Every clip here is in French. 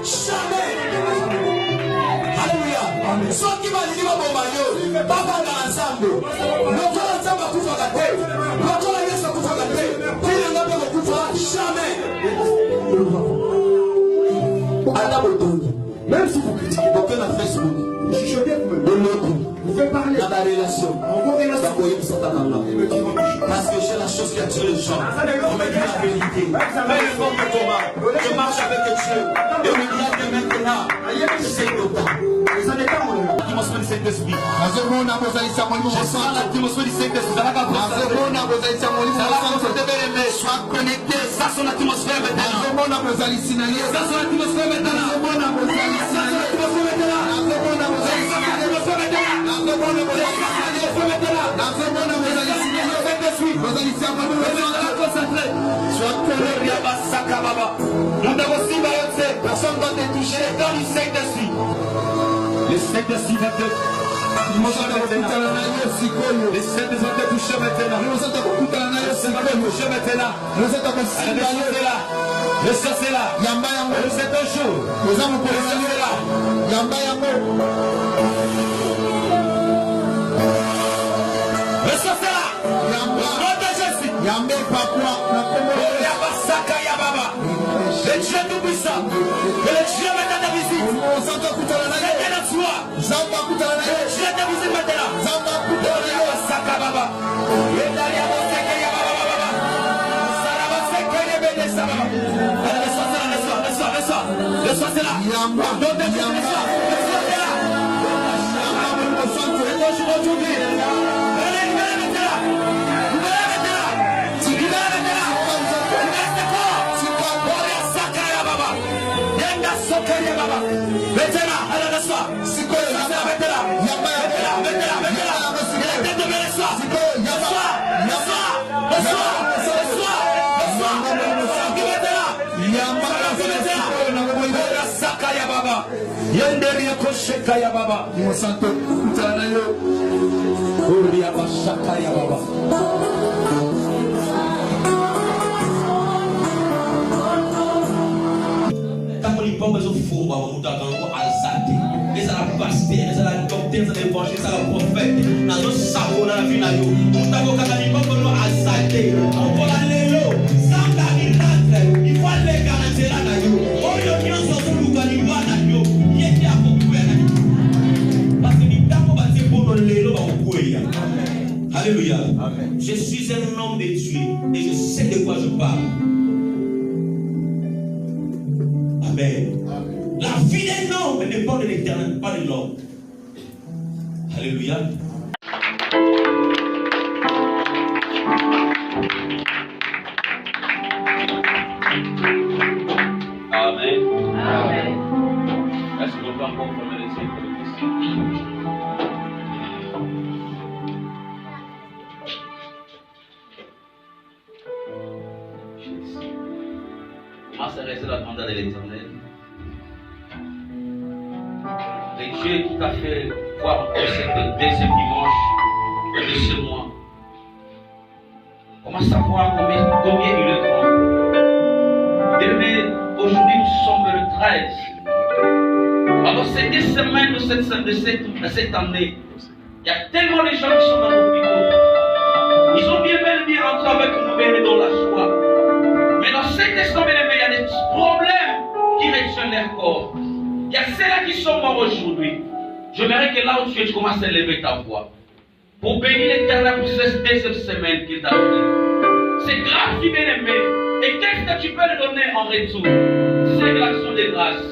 jamais. Alléluia. Soit qui va dire bon maillot, papa dans ensemble. L'autre ensemble va couper la tête. L'autre la laisse couper la tête. Qui ne va pas couper jamais. Même si vous critiquez quelqu'un dans Facebook, vous faites parler dans la relation. Parce que j'ai la chose qui a tué les gens. On me dit la vérité. Mais le nom de Thomas, je marche avec Dieu. Et au milieu de maintenant, c'est le temps. L'atmosphère du Saint-Esprit. Je sens l'atmosphère du Saint-Esprit. Sois connecté. Ça, c'est l'atmosphère maintenant. Ça, c'est l'atmosphère maintenant. Personne va te toucher dans le Saint-Esprit. Le Saint-Esprit va te toucher maintenant. Le Saint-Esprit va te toucher maintenant. Le Saint c'est là. Le Saint un jour. Le Saint c'est là. Le Saint c'est là. Le Dieu tout-puissant, le Dieu met ta visite. C'est notre foi. Le Dieu ta visite maintenant. Le soir c'est là. Yanderia kosheka ya baba. Mosanto kutana yo. Uria bashaka ya baba. Tamoli pombe zo fumba wa mutaka ngo alzate. Eza la pasteur, eza la docteur, eza l'évangile, eza la prophète. Nazo sako na vie na yo. Mutako kakali pombe no alzate. On la lelo. Sanga ilatre. Il faut les garantir na yo. Oyo nyonso zuluka ni bana yo. Alléluia. Amen. Je suis un homme de Dieu et je sais de quoi je parle. Amen. Amen. La vie d'un homme dépend de l'Éternel, pas de l'homme. Alléluia. Amen. Amen. Est-ce qu'on peut encore fermer les yeux pour le Christ? Commence à rester dans le mandat de l'Éternel. Et Dieu qui t'a fait voir encore cette deuxième dimanche de ce mois. Commence à voir combien il est grand. Bien-aimé, aujourd'hui nous sommes le 13. Alors ces 10 semaines de cette année, il y a tellement de gens qui sont dans l'hôpital. Ils ont bien rentré avec nous dans la joie. Mais dans cet instant, il y a des problèmes qui retiennent leur corps. Il y a ceux-là qui sont morts aujourd'hui. J'aimerais que là où tu es, tu commences à élever ta voix. Pour bénir l'Éternel pour cette deuxième semaine qu'il t'a donnée. C'est grâce, bien-aimé. Et qu'est-ce que tu peux lui donner en retour? C'est l'action de grâce.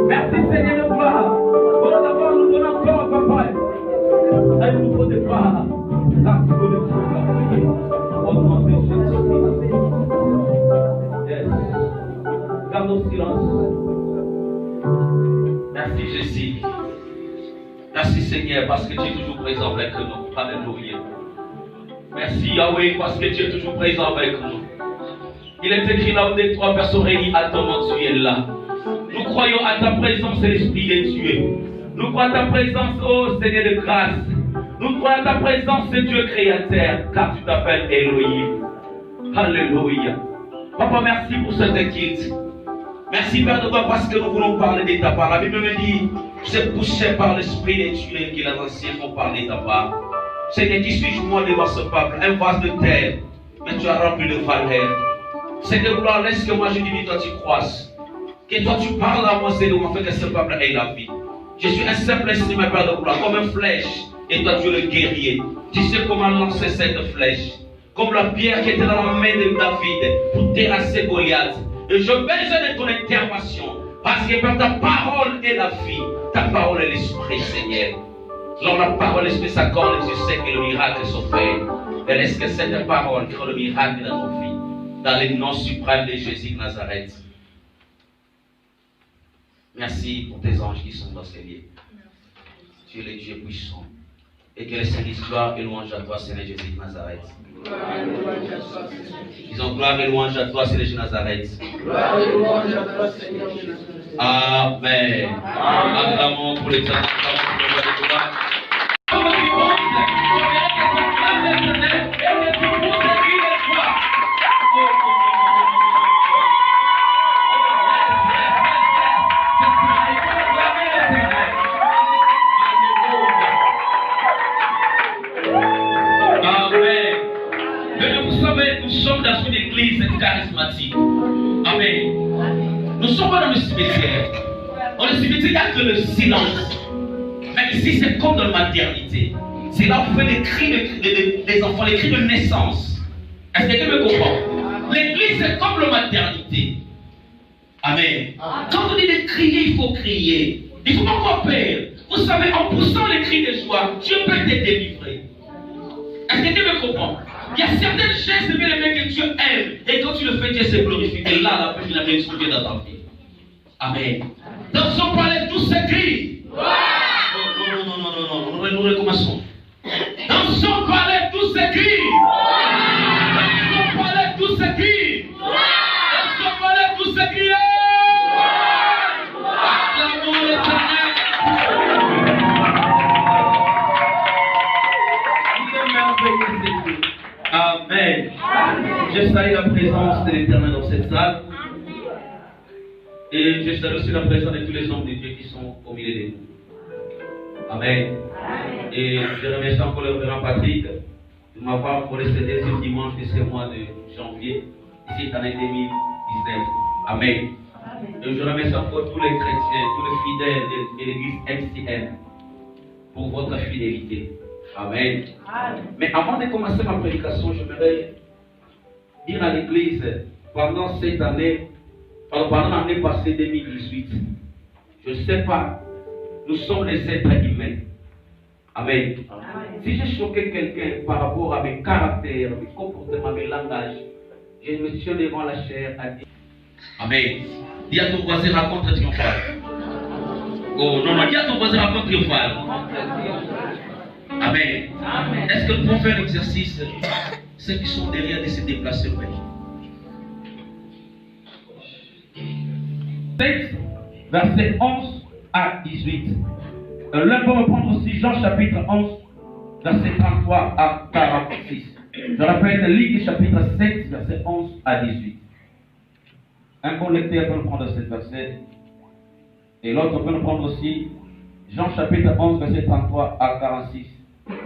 Merci Seigneur de gloire pour avoir nous pas l'acte de Dieu prier. Au nom de Jésus-Christ. Yes. Garde au silence. Merci Jésus. Merci Seigneur parce que tu es toujours présent avec nous. Alléluia. Merci Yahweh parce que tu es toujours présent avec nous. Il est écrit là où des trois personnes réunies à ton nom, tu es là. Nous croyons à ta présence et l'Esprit de Dieu. Nous croyons à ta présence, ô Seigneur de grâce. Nous croyons à ta présence, Dieu créateur, car tu t'appelles Elohim. Alléluia. Papa, merci pour cette guide. Merci Père de toi parce que nous voulons parler de ta part. La Bible me dit, c'est poussé par l'Esprit de Dieu que les anciens vont parler de ta part. Seigneur, qui suis-je moi devant ce peuple? Un vase de terre, mais tu as rempli de valeur. Seigneur, gloire, laisse que moi je dis, toi tu croisses. Que toi tu parles à moi, Seigneur, afin que ce peuple ait la vie. Je suis un simple esprit, ma Père de gloire, comme une flèche. Et toi tu es le guerrier. Tu sais comment lancer cette flèche. Comme la pierre qui était dans la main de David pour terrasser Goliath. Et je besoin de ton intervention. Parce que par ta parole est la vie. Ta parole est l'esprit, Seigneur. Lors la parole, l'esprit s'accorde et tu sais que le miracle s'opère. Et laisse que cette parole crée le miracle dans nos vies. Dans le nom suprême de Jésus de Nazareth. Merci pour tes anges qui sont dans ces lieux. Tu es le Dieu puissant. Et que les saints disent gloire et louange à toi, Seigneur Jésus de Nazareth. Disons gloire et louange à toi, Seigneur Jésus de Nazareth. Gloire et louange à toi, Seigneur Jésus de Nazareth. Amen. Acclamons pour l'Éternel. Charismatique. Amen. Nous sommes pas dans le cimetière. Dans le cimetière, il n'y a que le silence. Mais ici, c'est comme dans la maternité. C'est là où on fait des cris des enfants, les cris de naissance. Est-ce que quelqu'un me comprend? L'église, c'est comme la maternité. Amen. Quand on dit de crier, il faut crier. Il ne faut pas avoir peur. Vous savez, en poussant les cris de joie, Dieu peut te délivrer. Est-ce que quelqu'un me comprend? Il y a certains gestes de bien-aimés que Dieu aime. Et quand tu le fais, Dieu se glorifie. Et là, la paix, il a bien trouvé dans ta vie. Amen. Dans son palais, tout s'écrit. Non. Nous recommençons. Dans son palais, tout s'écrit. Dans son palais, tout s'écrit. Dans son palais, tout s'écrit. Acclamons l'Éternel. Il est merveilleux. Amen. Je salue la présence de l'Éternel dans cette salle. Et je salue aussi la présence de tous les hommes de Dieu qui sont au milieu de nous. Amen. Et je remercie encore le révérend Patrick de m'avoir précédé ce dimanche de ce mois de janvier, ici en 2019. Amen. Et je remercie encore tous les chrétiens, tous les fidèles de l'église MCM pour votre fidélité. Amen. Mais avant de commencer ma prédication, j'aimerais dire à l'église, pendant cette année, pendant l'année passée 2018, je ne sais pas, nous sommes les êtres humains. Amen. Si j'ai choqué quelqu'un par rapport à mes caractères, mes comportements, mes langages, je me suis devant la chair à dire Amen. Dis à ton voisin, raconte triomphal. Oh non, dis à ton voisin, raconte triomphal. Amen. Est-ce que nous pouvons faire l'exercice? Ceux qui sont derrière de se déplacer au pays. 7, verset 11 à 18. L'un peut reprendre aussi Jean chapitre 11, verset 33 à 46. Je répète, Luc chapitre 7, verset 11 à 18. Un bon lecteur peut prendre ce verset. Et l'autre peut prendre aussi Jean chapitre 11, verset 33 à 46.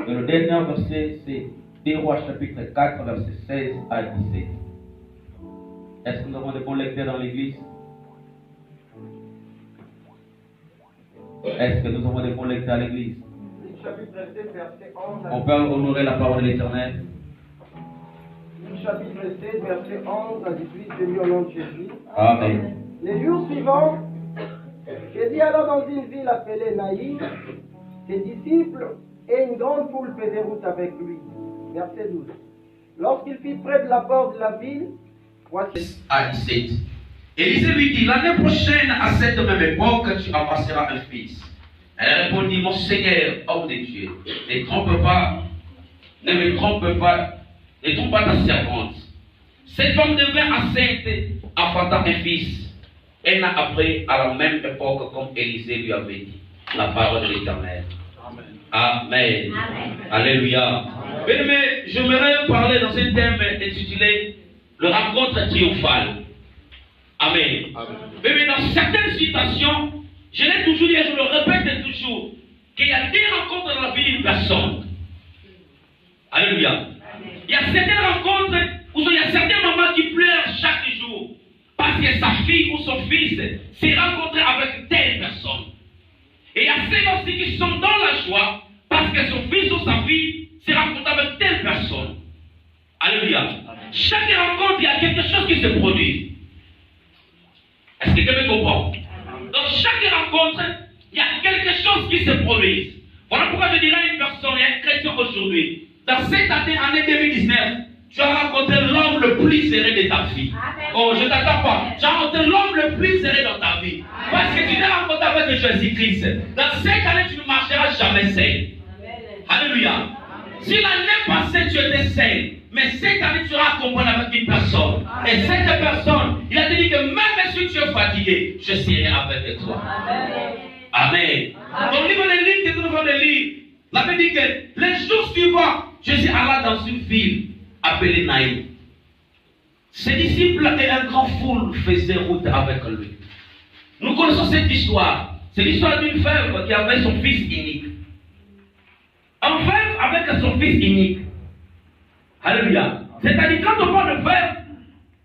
Et le dernier verset, c'est 2 Rois chapitre 4, verset 16 à 17. Est-ce que nous avons des bons lecteurs dans l'église? Est-ce que nous avons des bons lecteurs à l'église? On peut honorer la parole de l'Éternel. Chapitre 7, verset 11 à 18, je lis au nom de Jésus. Amen. Les jours suivants, Jésus alla dans une ville appelée Naïs. Ses disciples Et une grande foule faisait route avec lui. Verset 12. Lorsqu'il fut près de la porte de la ville, voici. À 17. Élisée lui dit, l'année prochaine, à cette même époque, tu embrasseras un fils. Elle répondit, mon Seigneur, homme de Dieu, ne trompe pas, ne me trompe pas, ne trompe pas ta servante. Cette femme devint enceinte, enfanta un fils. Un an après, à la même époque, comme Élisée lui avait dit, la parole de l'Éternel. Amen. Amen. Alléluia. Mais j'aimerais parler dans un thème intitulé le rencontre triomphale. Amen. Mais dans certaines situations, je l'ai toujours dit et je le répète toujours, qu'il y a des rencontres dans la vie d'une personne. Alléluia. Amen. Il y a certaines rencontres où il y a certains mamans qui pleurent chaque jour parce que sa fille ou son fils s'est rencontré avec telle personne. Et il y a ceux aussi qui sont dans la joie parce que son fils ou sa fille s'est rencontré avec telle personne. Alléluia. Chaque rencontre, il y a quelque chose qui se produit. Est-ce que quelqu'un comprend? Dans chaque rencontre, il y a quelque chose qui se produit. Voilà pourquoi je dirais à une personne, il y a un chrétien aujourd'hui, dans cette année 2019, tu as rencontré l'homme le plus heureux de ta vie. Oh, je ne t'attends pas. Tu as rencontré l'homme le plus heureux dans ta vie. Parce que tu t'es rencontré avec Jésus-Christ. Dans cette année, tu ne marcheras jamais seul. Alléluia. Si l'année passée, tu étais seul, mais cette année, tu seras accompagné avec une personne. Et cette personne, il a dit que même si tu es fatigué, je serai avec toi. Amen. Au niveau des livres que nous venons de lire, la Bible dit que les jours suivants, Jésus alla dans une ville appelée Naïm. Ses disciples et un grand foule faisaient route avec lui. Nous connaissons cette histoire. C'est l'histoire d'une veuve qui avait son fils unique. Un veuve avec son fils unique. Alléluia. C'est-à-dire, quand on parle de veuve,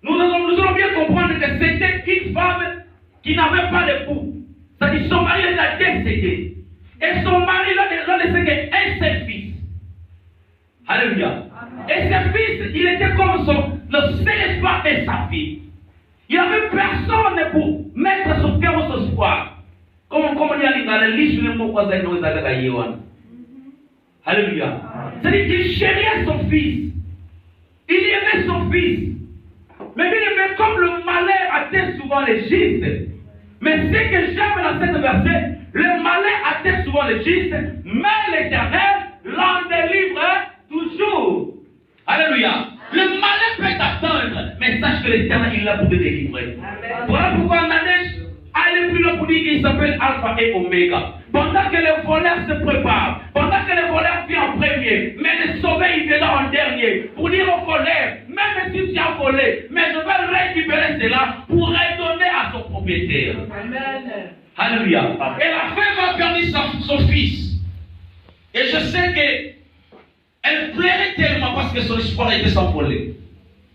nous allons bien comprendre que c'était une femme qui n'avait pas d'époux. C'est-à-dire, son mari était décédé. Et son mari l'a laissé qu'un seul fils. Alléluia. Et ce fils, il était comme le seul espoir de sa vie. Il n'avait personne pour mettre son cœur au espoir. Comme on dit à l'Église, alléluia. C'est-à-dire qu'il chérit son fils. Il aimait son fils. Mais comme le malheur atteint souvent les justes. Mais ce que j'aime dans cette verset, le malheur atteint souvent les justes, mais l'Éternel l'en délivre toujours. Alléluia. Le malheur peut t'atteindre, mais sache que l'Éternel il est là pour te délivrer. Voilà pourquoi Nadège est plus là pour dire qu'il s'appelle Alpha et Oméga. Pendant que les voleurs se préparent, pendant que les voleurs viennent en premier, mais le sauveur il viendra en dernier, pour dire aux voleurs, même si tu as volé, mais je vais récupérer cela pour redonner à son propriétaire. Amen. Alléluia. Et la femme a perdu son fils. Et je sais qu'elle pleurait tellement parce que son espoir était s'envoler.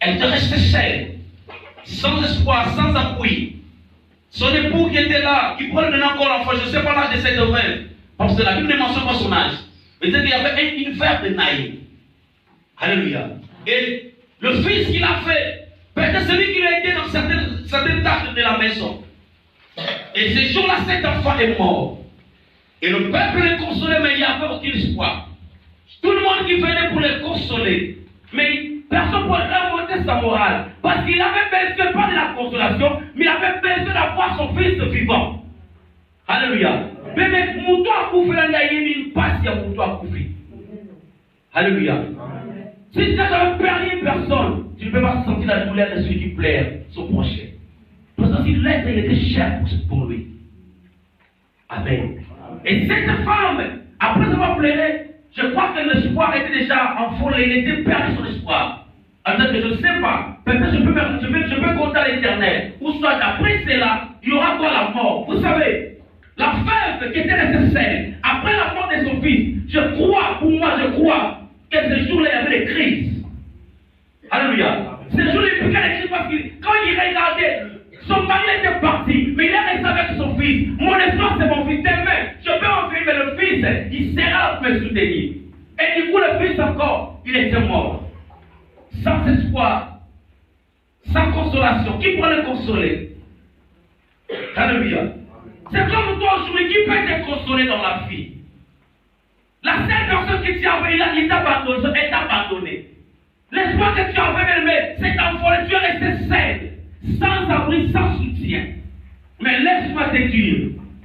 Elle était restée seule, sans espoir, sans appui. Son époux qui était là, qui prenait maintenant encore l'enfant, je ne sais pas l'âge de cette veuve, parce que la Bible ne mentionne pas son âge. Mais il y avait une veuve de Naïm. Alléluia. Et le fils qu'il a fait, peut-être celui qui a été dans certaines tâches de la maison. Et ce jour-là, cet enfant est mort. Et le peuple les consolait, mais il n'y avait aucun espoir. Tout le monde qui venait pour les consoler, mais personne ne pouvait remonter sa morale. Parce qu'il avait besoin, pas de la consolation, mais il avait besoin d'avoir son fils vivant. Alléluia. Mais Moutou a coupé la naïve, il passe, il y a Moutou a coupé. Alléluia. Si tu n'as perdu une personne, tu ne peux pas sentir la douleur de celui qui plaire, son prochain. Parce que si l'être, il était cher pour lui. Amen. Et cette femme, après avoir pleuré, je crois que l'espoir était déjà enfolé, il était perdu son espoir. Alors que je ne sais pas, peut-être je peux compter à l'Éternel. Ou soit après cela, il y aura quoi la mort. Vous savez, la veuve qui était nécessaire, après la mort de son fils, je crois que ce jour-là, il y avait des crises. Alléluia. Ce jour-là, il y avait des crises parce que quand il regardait, son mari était parti, mais il est resté avec son fils. Mon espoir, c'est mon fils. Demain, je peux en vivre, mais le fils, il sera me soutenir. Et du coup, le fils encore, il était mort. Sans espoir, sans consolation. Qui pourrait le consoler? Alléluia. C'est comme toi aujourd'hui, qui peut te consoler dans la vie? La seule personne que tu avais, il t'a abandonné, elle t'a abandonné. L'espoir que tu avais, bien-aimé, c'est envolé, tu es resté seul, sans abri, sans soutien. Mais laisse-moi te dire,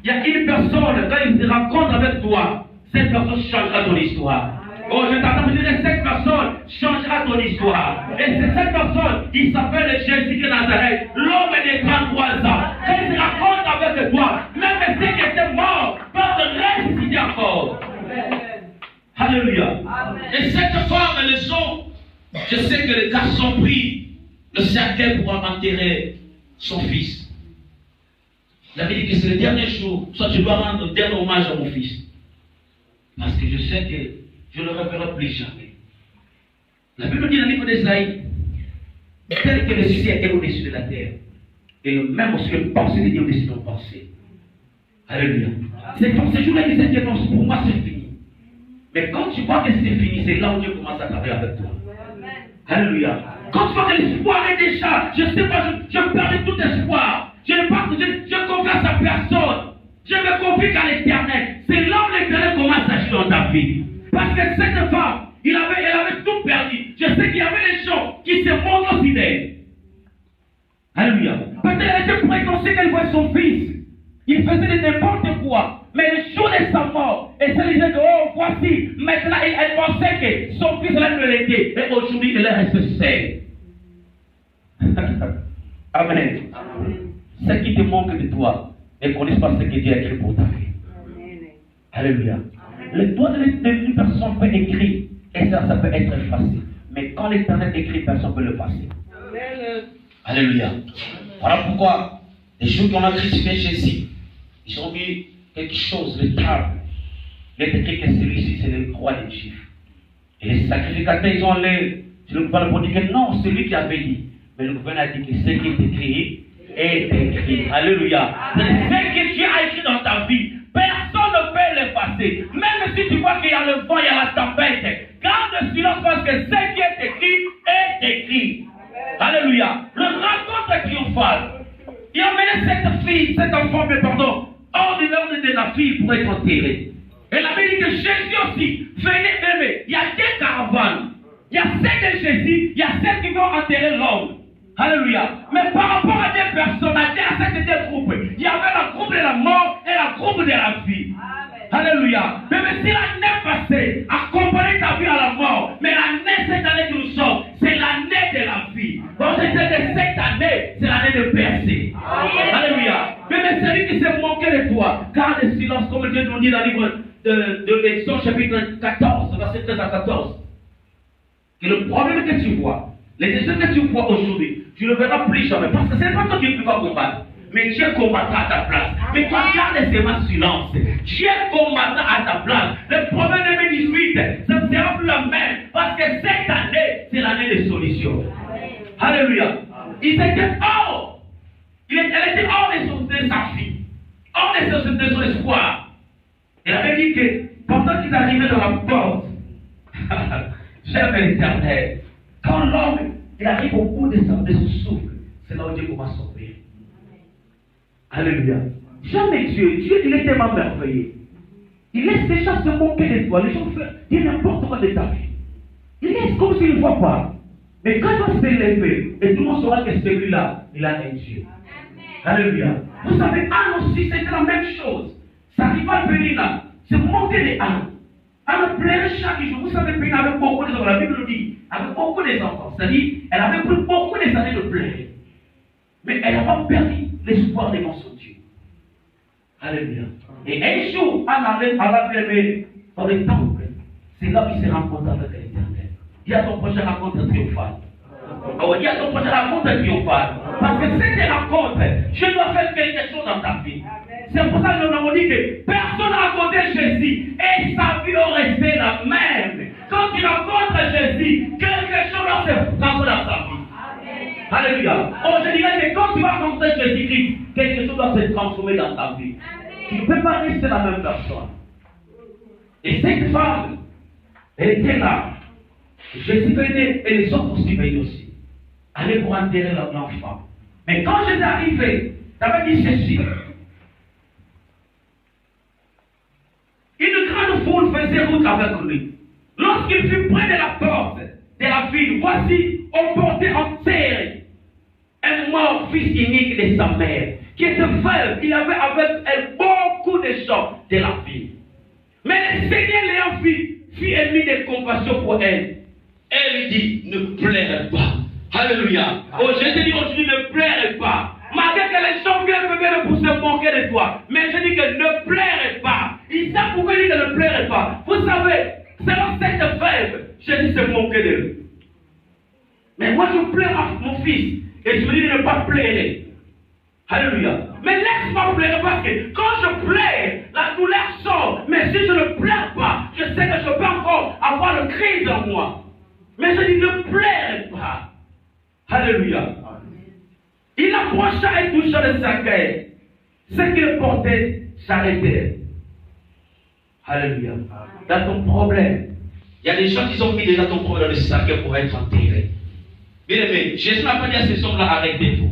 il y a une personne, quand il se rencontre avec toi, cette personne changera ton histoire. Oh, je t'entends dire que cette personne changera ton histoire. Et c'est cette personne, il s'appelle Jésus de Nazareth, l'homme de 33 ans. Quand il se rencontre avec toi, même ceux qui étaient morts peuvent ressusciter encore. Alléluia. Et cette femme, les hommes, je sais que les garçons ont pris le cercueil pour enterrer son fils. Il avait dit que c'est le dernier jour, soit je dois rendre le dernier hommage à mon fils. Parce que je sais que je ne le reverrai plus jamais. La Bible dit dans le livre d'Ésaïe, tel que le ciel est au-dessus de la terre, et même aussi le pensée de Dieu au-dessus de nos pensées. Alléluia. C'est comme ce jour-là qui s'est annoncé, pour moi c'est fini. Mais quand tu vois que c'est fini, c'est là où Dieu commence à travailler avec toi. Alléluia. Quand tu vois que l'espoir est déjà, je ne sais pas, je perds tout espoir. Je confie à sa personne. Je me confie qu'à l'éternel. C'est là où l'éternel commence à agir dans ta vie. Parce que cette femme, elle avait tout perdu. Je sais qu'il y avait des gens qui se montrent aussi d'elle. Alléluia. Peut-être qu'elle était préconcée qu'elle voit son fils. Il faisait de n'importe quoi. Mais le jour de sa mort, elle se disait que, oh, voici, maintenant, elle pensait que son fils allait me l'aider. Et aujourd'hui, elle est restée seule. Amen. Ce qui te manque de toi, ne connaissent pas ce que Dieu a écrit pour ta vie. Alléluia. Le doigt d'une personne peut écrire, et ça peut être effacé. Mais quand l'Éternel écrit, personne ne peut le passer. Alléluia. Voilà pourquoi les gens qui ont critiqué Jésus, ils ont mis quelque chose, le table. Il est écrit que celui-ci, c'est le roi des Juifs. Et les sacrificateurs, ils ont allé sur le gouvernement pour dire que non, c'est lui qui avait dit. Mais le gouvernement a dit que ce qui est écrit est écrit. Alléluia. Ce que Dieu a écrit dans ta vie, personne ne peut l'effacer. Même si tu vois qu'il y a le vent, il y a la tempête, garde le silence parce que ce qui est écrit est écrit. Alléluia. Le rencontre triomphale. Il a mené cette fille, cet enfant, pardon, hors du nord de la fille pour être enterré. Et la Bible dit que Jésus aussi, venez aimer. Il y a deux caravanes. Il y a celle de Jésus, il y a celle qui vont enterrer l'homme. Alléluia. Mais par rapport à des personnes, à ces deux groupes, il y avait la groupe de la mort et la groupe de la vie. Amen. Alléluia. Mais si l'année passée accompagnait ta vie à la mort, mais l'année, cette année que nous sommes, c'est l'année de la vie. Donc c'est de cette année, c'est l'année de percer. Alléluia. Mais celui qui s'est moqué de toi, garde le silence, comme Dieu nous dit dans le livre de l'Exode, chapitre 14, verset 13 à 14. Que le problème que tu vois, les décisions que tu vois aujourd'hui, tu ne verras plus jamais. Parce que ce n'est pas toi qui vas combattre. Mais Dieu combattra à ta place. Mais toi, garde seulement silence. Dieu combattra à ta place. Le problème 2018, ça ne sera plus la même. Parce que cette année, c'est l'année des solutions. Alléluia. Il était hors. Elle était hors de sa fille. Hors de son espoir. Elle avait dit que pendant qu'il arrivait dans la porte, j'aime l'Éternel. Quand l'homme il arrive au bout de son souffle, c'est là où Dieu commence à s'opérer. Alléluia. Jamais Dieu, il est tellement merveilleux. Il laisse déjà se moquer de toi. Les gens disent n'importe quoi de ta vie. Il laisse comme s'il ne voit pas. Mais quand il va s'élever, et tout le monde saura que celui-là, il a un Dieu. Alléluia. Vous savez, Anne aussi, c'était la même chose. Ça arrive à Pénina, c'est moquer de Anne. Anne pleurait chaque jour. Vous savez, Pénina avait beaucoup d'enfants. La Bible nous dit, avec beaucoup d'enfants. C'est-à-dire, elle avait pris beaucoup d'années de pleurer. Mais elle n'a pas perdu l'espoir devant son Dieu. Alléluia. Et un jour, Anne a pleuré dans le temple. C'est là qu'il s'est rencontré avec l'Éternel. Il y a ton prochain rencontre triomphale. Oh, il y a ton prochain rencontre triomphale. Parce que cette rencontre, je dois faire quelque chose dans ta vie. C'est pour ça que nous avons dit que personne n'a rencontré Jésus et sa vie va rester la même. Quand tu rencontres Jésus, quelque chose va se transformer dans sa vie. Alléluia. Oh, je dirais que quand tu vas rencontrer Jésus-Christ, quelque chose va se transformer dans ta vie. Tu ne peux pas rester la même personne. Et cette femme, elle était là. Jésus venait et les autres aussi venaient aussi. Aller pour enterrer l'enfant. Mais quand Jésus est arrivé, tu avais dit ceci. Une grande foule faisait route avec lui. Lorsqu'il fut près de la porte de la ville, voici, on portait en terre un mort fils unique de sa mère, qui était veuve. Il avait avec elle beaucoup de gens de la ville. Mais le Seigneur l'ayant vu, fit émis de compassion pour elle. Elle lui dit, ne pleurez pas. Alléluia. Oh, je te dis aujourd'hui, ne pleurez pas. Malgré que les gens viennent pour se moquer de toi. Mais je dis que ne pleurez pas. Ils savent pourquoi il dit que ne pleurez pas. Vous savez, selon cette veuve, Jésus se moquait d'elle. Mais moi je pleure à mon fils. Et je me dis de ne pas pleurer. Alléluia. Mais laisse-moi pleurer parce que quand je pleure, la douleur sort. Mais si je ne pleure pas, je sais que je peux encore avoir le cri en moi. Mais je dis ne pleure pas. Alléluia. Il approcha et toucha le cercueil. Ce qu'il portait s'arrêtait. Alléluia. Dans ton problème, il y a des gens qui ont mis déjà ton problème dans le cercueil pour être enterrés. Bien aimé, Jésus n'a pas dit à ces hommes-là, arrêtez-vous.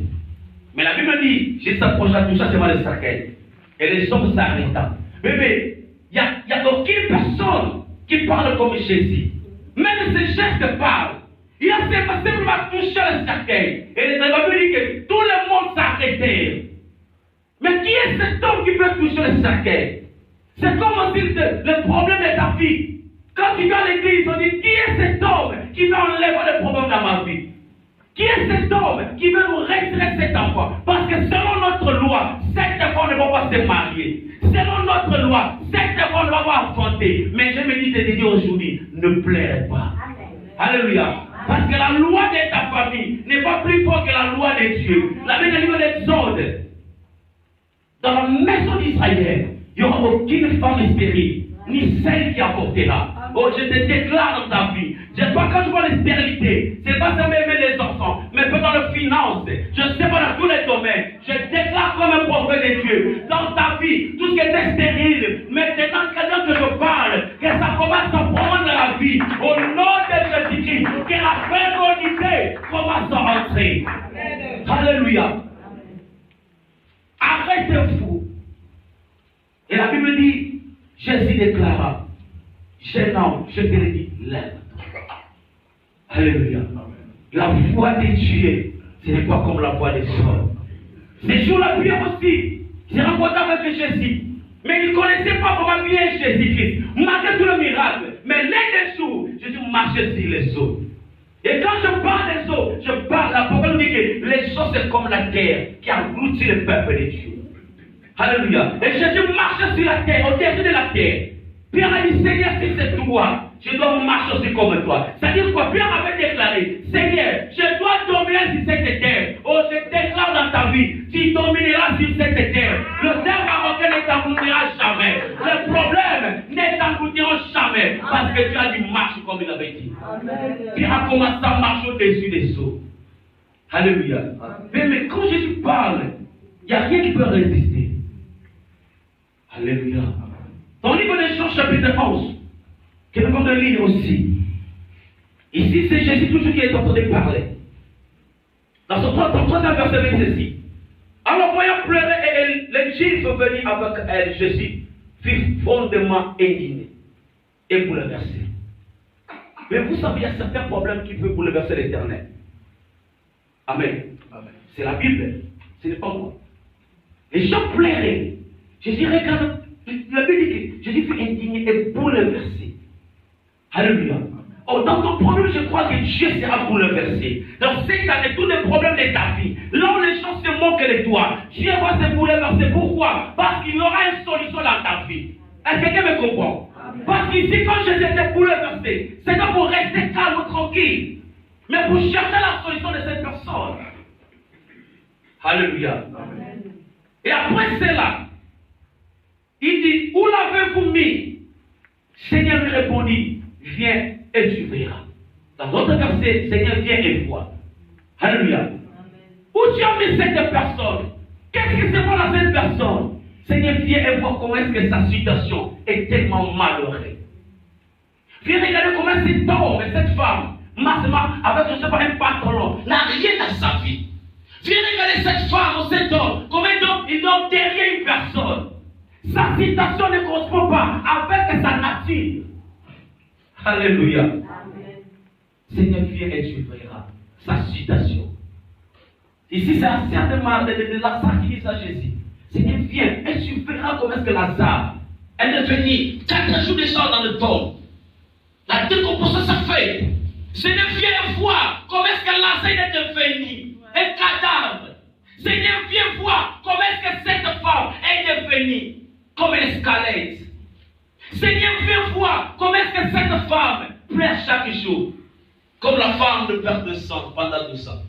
Mais la Bible dit, Jésus s'approcha, toucha seulement le cercueil. Et les hommes s'arrêtent. Bébé, il n'y a aucune personne qui parle comme Jésus. Même ces gestes parlent. Il a simplement touché le cercueil. Et les Bible dit que tout le monde s'arrêtait. Mais qui est cet homme qui peut toucher le cercueil? C'est comme si le problème de ta vie. Quand tu vas à l'église, on dit, qui est cet homme qui va enlever le problème dans ma vie? Qui est cet homme qui veut nous retirer cet enfant? Parce que selon notre loi, cet enfant ne va pas se marier. Selon notre loi, cet enfant ne va pas affronter. Mais je me dis de dire aujourd'hui, ne pleurez pas. Alléluia. Parce que la loi de ta famille n'est pas plus forte que la loi de Dieu. La Bible dit d'Exode. Dans la maison d'Israël, il n'y aura aucune femme stérile, ni celle qui avortera. Oh, je te déclare dans ta vie. Quand je vois les stérilités, c'est pas seulement aimer les enfants, mais pas dans le finance. Je sais pas dans tous les domaines. Je déclare comme un prophète de Dieu. Dans ta vie, tout ce qui était stérile, maintenant que je parle, que ça commence à prendre la vie. Au nom de Jésus-Christ, que la fécondité commence à entrer. Alléluia. Arrêtez-vous. Et la Bible dit, Jésus déclara, jeune homme, je te le dis, lève. Alléluia. La voix de Dieu, ce n'est pas comme la voix des hommes. C'est sur la prière aussi. J'ai rencontré avec Jésus. Mais il ne connaissait pas comment bien Jésus-Christ. Malgré tout le miracle. Mais là-dessous, Jésus marchait sur les eaux. Et quand je parle des eaux, je parle, la parole dit que les eaux c'est comme la terre qui engloutit le peuple de Dieu. Alléluia. Et Jésus marchait sur la terre, au-dessus de la terre. Pierre a dit, Seigneur, si c'est toi, je dois marcher aussi comme toi. C'est-à-dire quoi? Pierre avait déclaré, Seigneur, je dois dominer sur cette terre. Oh, je déclare dans ta vie, tu domineras sur cette terre. Le terre marocain ne t'engloutira jamais. Le problème ne t'engloutira jamais. Parce que tu as dit marche comme il avait dit. Pierre a commencé à marcher au-dessus des eaux. Alléluia. Mais quand Jésus parle, il n'y a rien qui peut résister. Alléluia. Dans le livre de Jean, chapitre 11, que nous venons de lire aussi. Ici, c'est Jésus toujours qui est en train de parler. Dans son troisième verset, il dit ceci. Alors, voyant pleurer, et les Juifs sont venus avec elle, Jésus fut fondément indigné et bouleversé. Mais vous savez, il y a certains problèmes qui peuvent bouleverser l'Éternel. Amen. Amen. C'est la Bible, ce n'est pas moi. Les gens pleuraient. Jésus regarde. La Bible dit que Jésus fut indigné et bouleversé. Alléluia. Oh, dans ton problème, je crois que Dieu sera bouleversé. Dans cette année, tous les problèmes de ta vie, là où les gens se moquent de toi, Dieu va se bouleverser. Pourquoi? Parce qu'il y aura une solution dans ta vie. Est-ce que quelqu'un me comprend? Parce qu'ici, quand Jésus était bouleversé, c'est pas pour rester calme, tranquille, mais pour chercher la solution de cette personne. Alléluia. Et après cela, il dit, où l'avez-vous mis? Seigneur lui répondit, viens et tu verras. Dans l'autre verset, Seigneur, viens et vois. Alléluia. Où tu as mis cette personne? Qu'est-ce qui se passe à cette personne? Seigneur, viens et vois comment est-ce que sa situation est tellement malheureuse. Viens regarder comment cet homme et cette femme, massivement, avec, je ne sais pas, un pantalon, n'a rien à sa vie. Viens regarder cette femme ou cet homme, comment ils donnent derrière une personne. Sa situation ne correspond pas avec sa nature. Alléluia. Seigneur, viens et tu verras sa situation. Ici, c'est certainement de Lazare qui dit à Jésus. Seigneur, viens et tu verras comment est-ce que Lazare est devenu 4 jours déjà dans le tombe. La décomposition s'est faite. Seigneur, viens voir comment est-ce que Lazare est devenu un cadavre. Seigneur, viens voir comment est-ce que cette femme est devenue comme un squelette. Seigneur, viens voir comment est-ce que cette femme pleure chaque jour. Comme la femme de perte de sang pendant 12 ans.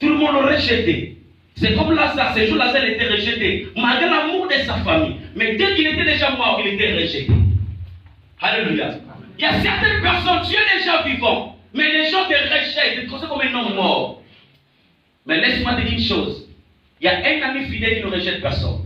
Tout le monde l'a rejeté. C'est comme Lazare, ce jour Lazare était rejeté, malgré l'amour de sa famille. Mais dès qu'il était déjà mort, il était rejeté. Alléluia. Il y a certaines personnes, tu es déjà vivant, mais les gens te rejettent, ils te considèrent comme un homme mort. Mais laisse-moi te dire une chose. Il y a un ami fidèle qui ne rejette personne.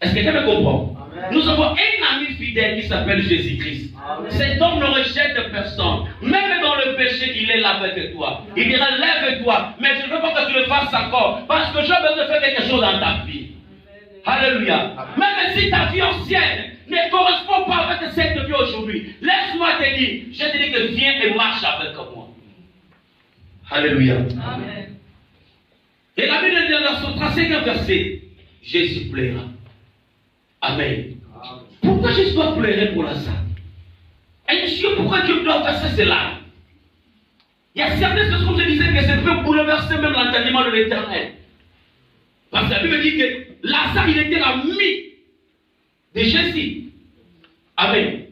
Est-ce que quelqu'un me comprend? Amen. Nous avons un ami fidèle qui s'appelle Jésus-Christ. Cet homme ne rejette personne. Même dans le péché, il est là avec toi. Il dira, lève-toi. Mais je ne veux pas que tu le fasses encore. Parce que j'ai besoin de faire quelque chose dans ta vie. Alléluia. Même si ta vie ancienne ne correspond pas avec cette vie aujourd'hui, laisse-moi te dire, je te dis que viens et marche avec moi. Alléluia. Amen. Et la Bible dit dans son 35e verset, Jésus plaira. Amen. Pourquoi Jésus doit pleurer pour Lazare? Et je sais pourquoi Dieu doit faire cela. Il y a certaines choses, comme je disais, que ça peut bouleverser même l'entendement de l'Éternel. Parce que la Bible dit que Lazare, il était l'ami de Jésus. Amen.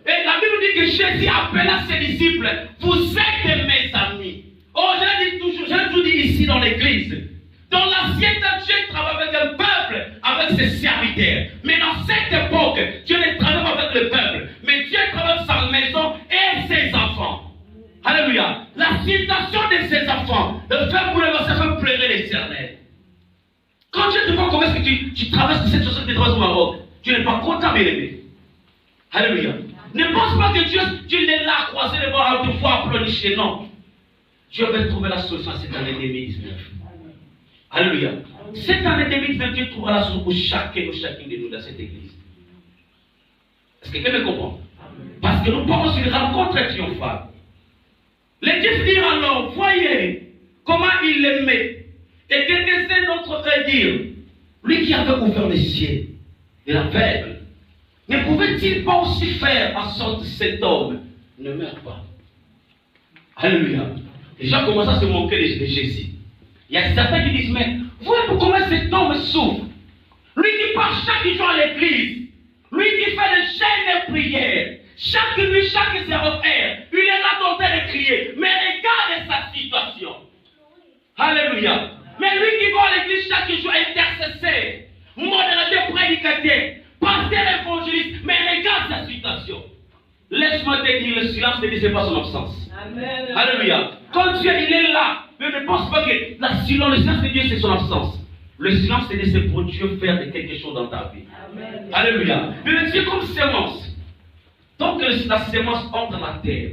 Et la Bible dit que Jésus appela ses disciples, vous êtes mes amis. Oh, j'ai toujours dit ici dans l'église. Dans l'ancien temps, Dieu travaille avec un peuple, avec ses serviteurs. Mais dans cette époque, Dieu ne travaille pas avec le peuple. Mais Dieu travaille avec sa maison et ses enfants. Alléluia. La situation de ses enfants, de faire bouleverser, faire pleurer l'Éternel. Quand Dieu te voit comment est-ce que tu traverses cette chose que tu traverses au Maroc, tu n'es pas content, bien aimé. Alléluia. Ne pense pas que Dieu est là, croisé les bras, te fois pleurnicher. Non. Dieu va trouver la solution cette année 2019. Alléluia. Cette année 2020, Dieu trouvera la solution pour chacun ou chacune de nous dans cette église. Est-ce que quelqu'un me comprend? Parce que nous parlons sur une rencontre triomphale. Les Dieux dirent alors, voyez comment il l'aimait. Et quelqu'un d'autre va dire, lui qui avait ouvert les cieux et l'aveugle, ne pouvait-il pas aussi faire en sorte que cet homme ne meure pas? Alléluia. Les gens commencent à se moquer de Jésus. Il y a certains qui disent, mais voyez comment cet homme souffre. Lui qui part chaque jour à l'église, lui qui fait le jeûne et prière, chaque nuit, chaque 0 heure, il est là en train de crier. Mais regarde sa situation. Alléluia. Mais lui qui va à l'église chaque jour, intercesseur, modérateur, prédicateur, pasteur, évangéliste, mais regarde sa situation. Laisse-moi te dire, le silence ne disait pas son absence. Amen. Alléluia. Quand Dieu il est là, mais ne pense pas que le silence de Dieu c'est son absence. Le silence c'est pour Dieu faire quelque chose dans ta vie. Amen. Alléluia. Mais Dieu comme sémence. Donc la sémence entre la terre.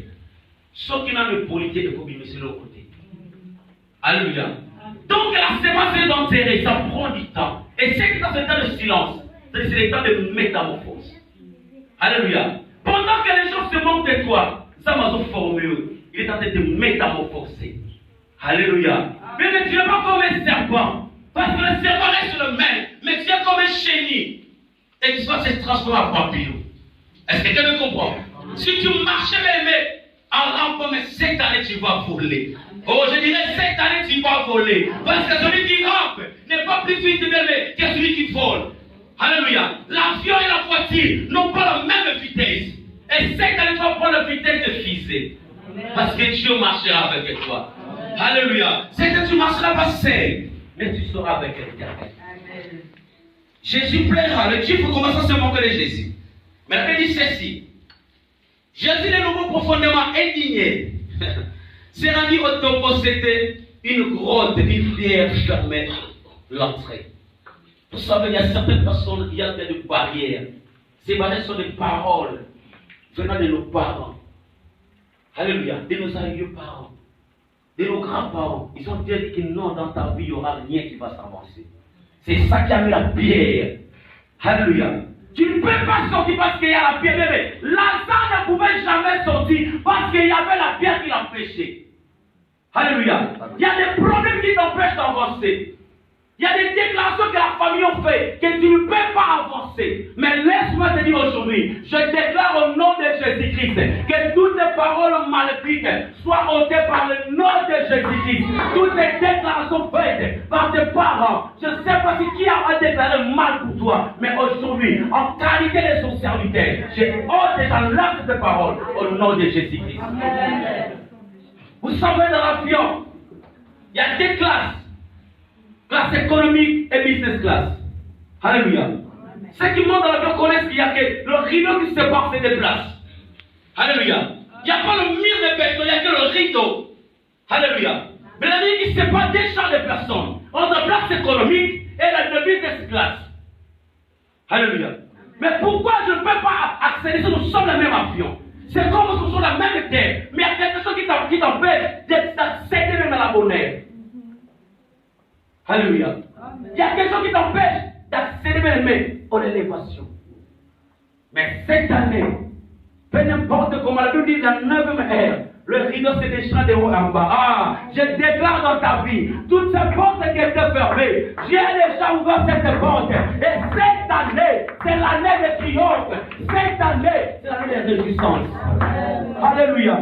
Ceux qui n'ont le politique, il faut bien mettre de l'autre côté. Alléluia. Donc la sémence est enterrée, ça prend du temps. Et c'est dans ce temps de silence, c'est le temps de métamorphose. Alléluia. Pendant que les gens se moquent de toi, ça m'a formé. Il est en train de métamorphoser. Alléluia. Mais tu n'es pas comme un serpent. Parce que le serpent reste le même. Mais tu es comme un chenille. Et tu vas se transformer en papillon. Est-ce que quelqu'un me comprend? Si tu marchais même en rampant, mais cette année tu vas voler. Oh, je dirais cette année tu vas voler. Parce que celui qui rampe n'est pas plus vite bébé que celui qui vole. Alléluia. L'avion et la voiture n'ont pas la même vitesse. Et cette année tu vas prendre la vitesse de fusée. Parce que Dieu marchera avec toi. Alléluia. C'est que tu ne marcheras pas seul, mais tu seras avec l'Éternel. Jésus plaira. Le Dieu faut commencer à se moquer de Jésus. Mais il dit ceci. Jésus est nouveau profondément indigné. C'est rendu au tombeau, c'était une grotte, une pierre fermée l'entrée. Vous savez, il y a certaines personnes, il y a des barrières. Ces barrières sont des paroles venant de nos parents. Alléluia. De nos aïeux parents. De nos grands-parents. Ils ont dit que non, dans ta vie, il n'y aura rien qui va s'avancer. C'est ça qui a mis la pierre. Alléluia. Tu ne peux pas sortir parce qu'il y a la pierre. Lazare ne pouvait jamais sortir parce qu'il y avait la pierre qui l'empêchait. Alléluia. Il y a des problèmes qui t'empêchent d'avancer. Il y a des déclarations que la famille a fait que tu ne peux pas avancer. Mais laisse-moi te dire aujourd'hui, je déclare au nom de Jésus-Christ que toutes les paroles maléfiques soient ôtées par le nom de Jésus-Christ. Toutes les déclarations faites par tes parents, je ne sais pas qui a déclaré mal pour toi, mais aujourd'hui, en qualité de son serviteur, je ôte et j'enlève ces paroles au nom de Jésus-Christ. Vous savez, dans l'avion, il y a deux classes. Classe économique et business class. Alléluia. Ceux qui montent dans l'avion connaissent qu'il y a que le rideau qui sépare ces deux places. Alléluia. Il n'y a pas le mur de béton, il n'y a que le rideau. Alléluia. Mais la vie qui sépare des champs de personnes entre la place économique et la business class. Alléluia. Mais pourquoi je ne peux pas accéder si nous sommes le même avion? C'est comme si nous sommes la même terre. Mais il y a quelque chose qui t'empêche d'accéder même à la bonheur. Alléluia. Il y a quelque chose qui t'empêche d'accéder même à l'élévation. Mais cette année, peu importe comment la Bible dit, la 9e heure, le rideau se déchira de haut en bas. Ah, je déclare dans ta vie, toutes ces portes qui étaient fermées, j'ai déjà ouvert cette porte. Et cette année, c'est l'année de triomphe. Cette année, c'est l'année de résistance. Alléluia.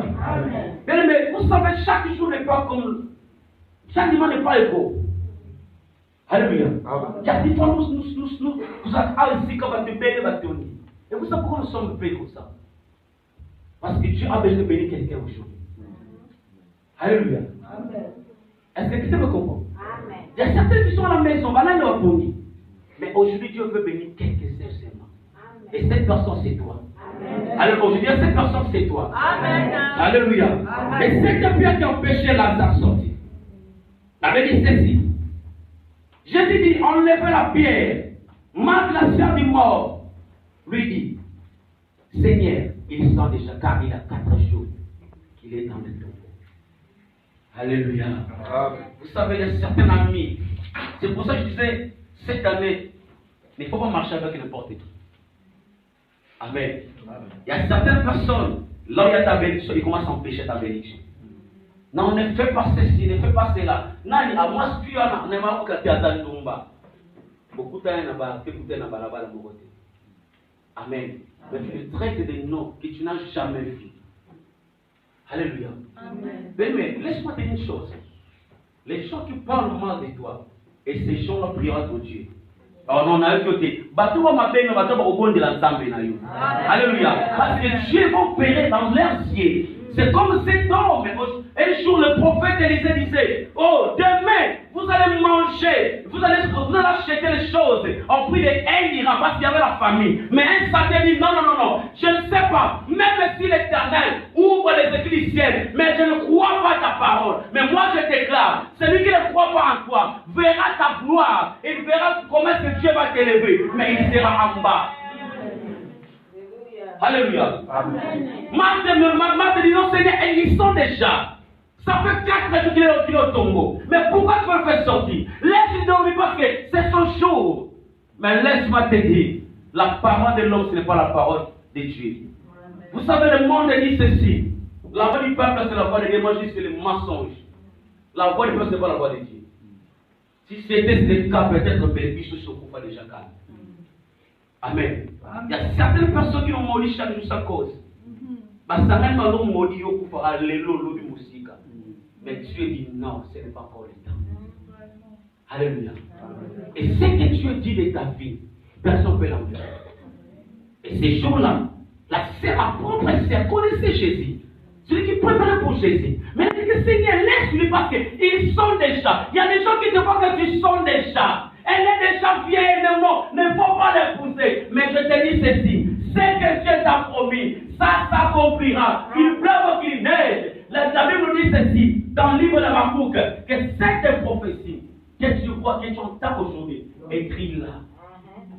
Mais vous savez, chaque jour n'est pas comme. Chaque dimanche n'est pas égaux. Alléluia. Il y a des fois, nous ici, comme tu bénis la théorie. Et vous savez pourquoi nous sommes payés comme ça? Parce que Dieu a besoin de bénir quelqu'un aujourd'hui. Alléluia. Est-ce que tu me comprends? Il y a certains qui sont à la maison, là, ils ont béni. Mais aujourd'hui, Dieu veut bénir quelques-uns seulement. Et cette personne, c'est toi. Alors aujourd'hui, cette personne, c'est toi. Alléluia. Et cette pierre qui a empêché Lazare de sortir. La Bible dit ceci. Jésus dit, enlevez la pierre. Marc, la sœur du mort, lui dit, Seigneur, il sent déjà, car il a 4 jours qu'il est dans le tombeau. Alléluia. Vous savez, il y a certains amis. C'est pour ça que je disais, cette année, il ne faut pas marcher avec n'importe qui. Amen. Il y a certaines personnes, là où il y a ta bénédiction, ils commencent à empêcher ta bénédiction. Non, ne fais pas ceci, ne fais pas cela. Nani, à moi, si tu as un élément qui a dans le tomba. Beaucoup de temps, Amen. Mais tu traites des noms que tu n'as jamais vus. Alléluia. Amen. Mais laisse-moi te dire une chose. Les gens qui parlent mal de toi, et ces gens-là prieront ton Dieu. Alors, on a eu côté. Alléluia. Parce que Dieu va opérer dans leurs yeux. C'est comme cet homme. Un jour, le prophète Élisée disait, oh, demain, vous allez manger, vous allez acheter les choses en prix de 1 dirham parce qu'il y avait la famille. Mais un satan dit, non, je ne sais pas, même si l'Éternel ouvre les écrits du ciel, mais je ne crois pas ta parole. Mais moi, je déclare, celui qui ne croit pas en toi verra ta gloire, il verra comment est-ce que Dieu va t'élever, mais il sera en bas. Alléluia. Marthe dit, non Seigneur, ils sont déjà. Ça fait 4 jours qu'il est au tombeau. Mais pourquoi tu veux le faire sortir? Laisse-le dormir parce que c'est son jour. Mais laisse-moi te dire, la parole de l'homme, ce n'est pas la parole de Dieu. Vous savez, le monde dit ceci. La voix du peuple, c'est la voix de Dieu. Moi, je dis que c'est le mensonge. La voix du peuple, ce n'est pas la voix de Dieu. Si c'était le cas, peut-être que les biches se coupent déjà calme. Amen. Il y a certaines personnes qui ont maudit chaque jour sa cause. Mais ça n'a pas maudit au coup à l'élo du musique. Mais Dieu dit non, ce n'est pas encore le temps. Alléluia. Et ce que Dieu dit de ta vie, personne ne peut l'enlever. Et ces jours-là, la propre sœur connaissait Jésus. Celui qui préparait pour Jésus. Mais il dit que Seigneur, laisse-lui parce qu'ils sont déjà. Il y a des gens qui te voient que tu sont déjà. Elle est déjà vieille, ne faut pas l'épouser. Mais je te dis ceci, ce que Dieu t'a promis, ça s'accomplira. Il pleuve ou qu'il neige. La Bible nous dit ceci, dans le livre de Habakkuk, que cette prophétie que tu vois, que tu entends aujourd'hui, écris-la.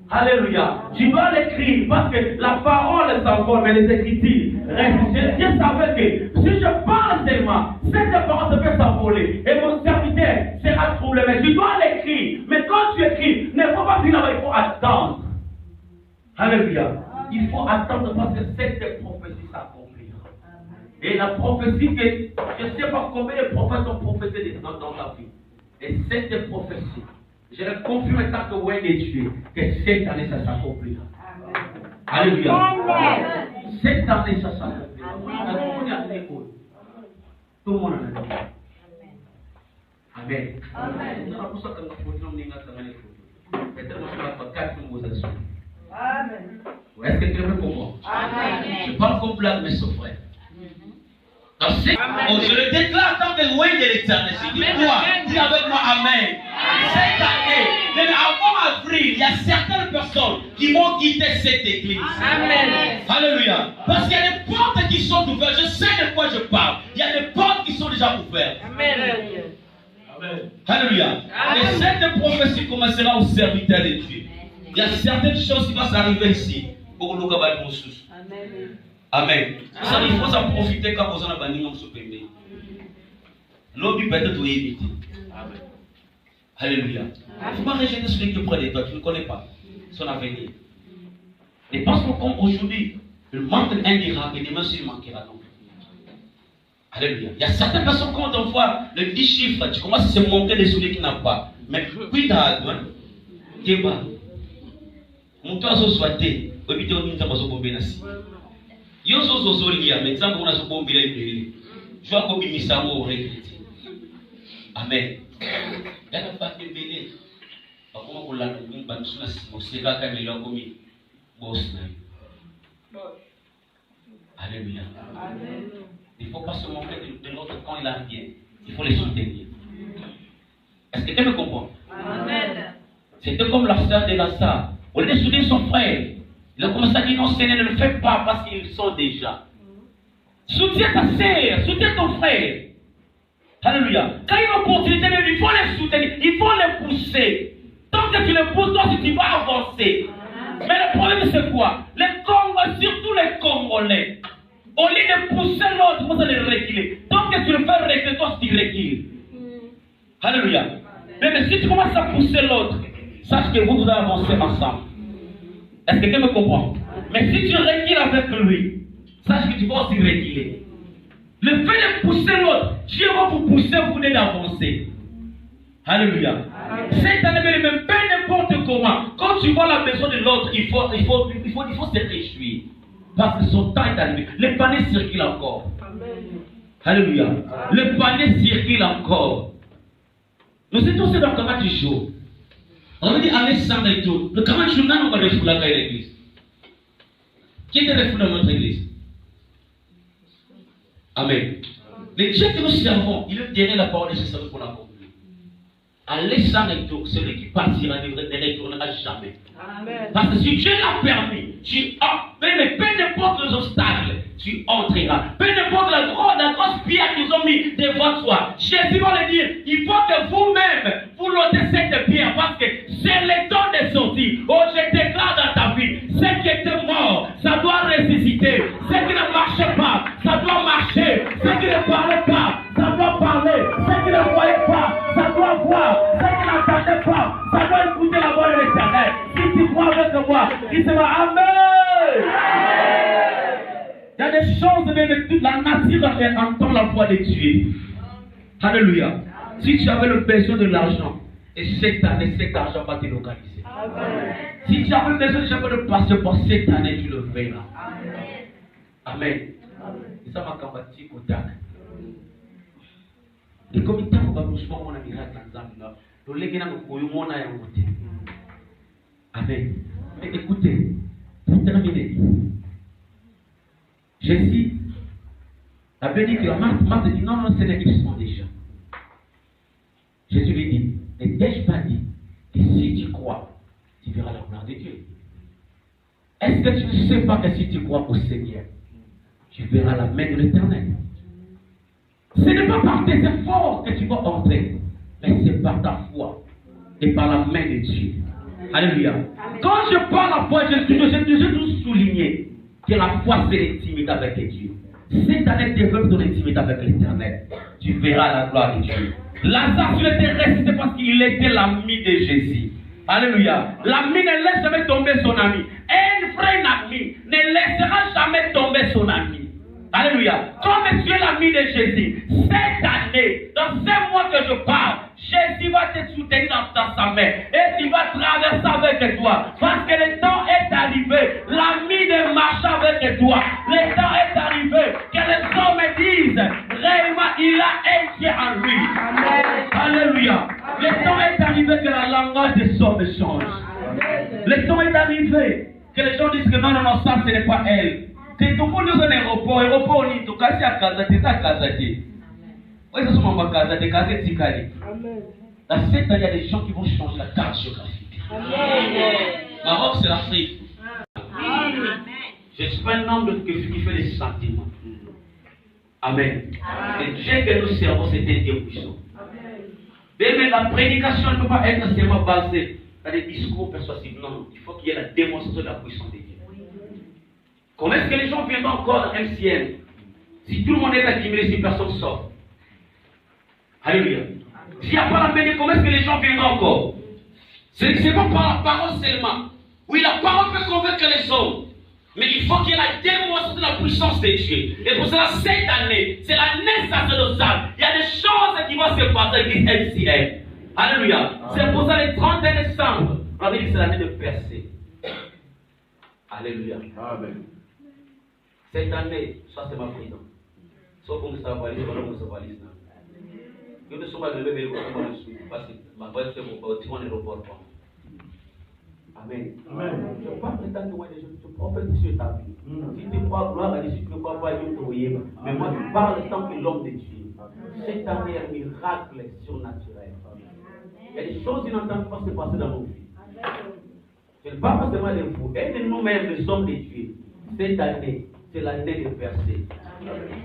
Alléluia. Tu dois l'écrire parce que la parole s'envole, mais les écritures restent. Dieu savait que si je parle seulement, cette parole se fait s'envoler et mon serviteur sera troublé. Mais tu dois l'écrire. Mais quand tu écris, ne faut pas finir, il faut attendre. Alléluia. Il faut attendre parce que cette prophétie s'accomplit. s'accomplir. Et la prophétie que je ne sais pas combien de prophètes ont prophétisé dans ta vie. Et cette prophétie, je le confirme en tant que roi de Dieu, que cette année ça s'accomplira. Alléluia. Cette année ça s'accomplira. Tout le monde a l'école. Amen. Amen. Est-ce que quelqu'un peut comprendre? Je parle comme blague, mes frères. Oh, je le déclare en tant que loin de l'éternel. Dis avec moi Amen. Cette année, même avant avril, il y a certaines personnes qui vont quitter cette église. Amen. Alléluia. Parce qu'il y a des portes qui sont ouvertes. Je sais de quoi je parle. Il y a des portes qui sont déjà ouvertes. Amen. Amen. Alléluia. Et cette prophétie commencera au serviteur de Dieu. Il y a certaines choses qui vont s'arriver ici. Pour nous, Amen. Amen. Il faut en profiter quand vous en avez banni mon soupémé. L'objet peut-être éviter. Amen. Alléluia. Il ne faut pas rejeter celui qui est près de toi. Tu ne connais pas son avenir. Et parce que comme aujourd'hui, le manque un dira et demain il manquera non. Alléluia. Il y a certaines personnes quand on voit le 10 chiffres, tu commences à se moquer de celui qui n'a pas. Mais puis t'as tu vas. Mon toit se souhaité. Obité au niveau de la bombe nasi. Yo zo lia, mais exemple on a ce bombe là il je vois comme il s'en au regretter. Amen. Il y a pas de belé. Par contre on l'a nous ban suna mo c'est là quand il a commis boss na. Alléluia. Amen. Il ne faut pas se moquer de l'autre quand il a bien. Il faut les soutenir. Est-ce que quelqu'un me comprend? Amen. C'était comme la sœur de Lazare. Au lieu de soutenir son frère, il a commencé à dire non, Seigneur, ne le fais pas parce qu'ils sont déjà. Soutiens ta sœur, soutiens ton frère. Alléluia. Quand il y a une opportunité, il faut les soutenir, il faut les pousser. Tant que tu les pousses, toi, tu vas avancer. Mais le problème, c'est quoi? Les Congolais, surtout les Congolais, au lieu de pousser l'autre, vous allez reculer. Tant que tu le fais reculer, toi, tu recules. Alléluia. Mais si tu commences à pousser l'autre, sache que vous allez avancer ensemble. Est-ce que quelqu'un me comprend? Mais si tu recules avec lui, sache que tu vas aussi reculer. Le fait de pousser l'autre, Dieu va vous pousser, vous venez d'avancer. Alléluia. Cette année, même pas n'importe comment. Quand tu vois la maison de l'autre, il faut se réjouir. Parce que son temps est arrivé. Le panier circule encore. Alléluia. Le panier circule encore. Nous sommes tous dans le camarade du jour. On va dire Alexandre et tout. Le camarade du jour, on va refouler à l'église. Qui est refoulé dans notre église? Amen. Le Dieu que nous servons, il est derrière la parole de Jésus pour l'accomplir. Alexandre et tout, celui qui partira ne retournera jamais. Amen. Parce que si Dieu l'a permis, peu n'importe les obstacles, tu entreras. Peu n'importe la grosse pierre qu'ils ont mis devant toi. Jésus va le dire, il faut que vous-même, vous l'ôtez cette pierre parce que c'est le temps de sortir. Oh, je déclare dans ta vie, ce qui était mort, ça doit ressusciter. Ce qui ne marchait pas, ça doit marcher. Ce qui ne parlait pas, ça doit parler. Ce qui ne voyait pas, ça doit voir. Ce qui n'entendait pas, ça doit écouter la voix de l'Éternel. Si tu crois avec moi, il sera Amen. Il y a des choses de toute la nature entend la voix de Dieu. Alléluia. Si tu avais le besoin de l'argent, et cette année, cet argent va te localiser. Amen. Si tu avais besoin de passeport, cette année, tu le verras. Amen. Et ça m'a campagne au tac. Et comme il t'a doucement, on a mis la Tanzanie. Amen. Mais écoutez, pour terminer, Jésus a béni que Marthe dit non, Seigneur, ils sont déjà. Jésus lui dit, ne t'ai-je pas dit que si tu crois, tu verras la gloire de Dieu? Est-ce que tu ne sais pas que si tu crois au Seigneur, tu verras la main de l'Éternel? Ce n'est pas par tes efforts que tu vas entrer, mais c'est par ta foi et par la main de Dieu. Alléluia. Quand je parle la foi, je toujours souligner que la foi c'est l'intimité avec Dieu. Cette année, développe ton intimité avec l'Éternel. Tu verras la gloire de Dieu. Lazare, il était resté parce qu'il était l'ami de Jésus. Alléluia. L'ami ne laisse jamais tomber son ami. Un vrai ami ne laissera jamais tomber son ami. comme tu es l'ami de Jésus, cette année, dans ces mois que je parle, Jésus va te soutenir dans sa main et tu vas traverser avec toi. Parce que le temps est arrivé, l'ami de marcher avec toi. Le temps est arrivé que les hommes disent, réellement, il a un Dieu en lui. Amen. Alléluia. Le temps est arrivé que la langage des hommes change. Le temps est arrivé que les gens disent que non, ça ce n'est pas elle. C'est tout le monde dans un aéroport, on dit tout cas, c'est à Kazati, c'est à Kazati. Oui, ça sont ma Kazati, Kazati, Kazati. Dans cette année, il y a des gens qui vont changer la carte géographique. Maroc, c'est l'Afrique. Je ne suis pas un homme qui fait des sentiments. Amen. Et Dieu que nous servons, c'est un Dieu puissant. Mais la prédication ne peut pas être seulement basée dans des discours persuasifs. Non, il faut qu'il y ait la démonstration de la puissance de Dieu. Comment est-ce que les gens viendront encore dans MCN si tout le monde est accumulé, si personne sort? Alléluia. S'il n'y a pas la bénédiction, comment est-ce que les gens viendront encore? Ce n'est pas par la parole seulement. Oui, la parole peut convaincre les hommes. Mais il faut qu'il y ait la démonstration de la puissance de Dieu. Et pour cela, cette année, c'est l'année sacerdotale. Il y a des choses qui vont se passer avec MCN. Alléluia. C'est pour ça, le 31 décembre, on avait dit que c'est l'année de percée. Alléluia. Amen. Cette année, ça c'est ma prison. Sauf pour que ça valise, voilà pour que ça valise. Je ne suis pas levé, mais je ne suis pas parce que ma voix c'est mon bâtiment aéroport. Amen. Amen. Je ne pas prétendre que moi, je prophète sur ta vie. Si tu crois gloire à Dieu, si tu ne crois pas, je ne te mais moi, je parle tant que l'homme de Dieu. Cette année, un miracle surnaturel. Il y a des choses inattendues qui vont se passer dans nos vies. Je ne parle pas seulement de vous, et de nous-mêmes, les hommes de Dieu. Cette année, c'est l'année de percée.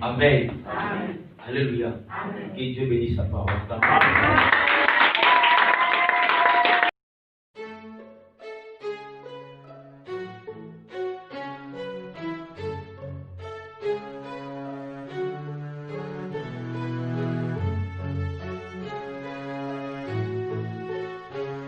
Amen. Amen. Alléluia. Que Dieu bénisse sa parole.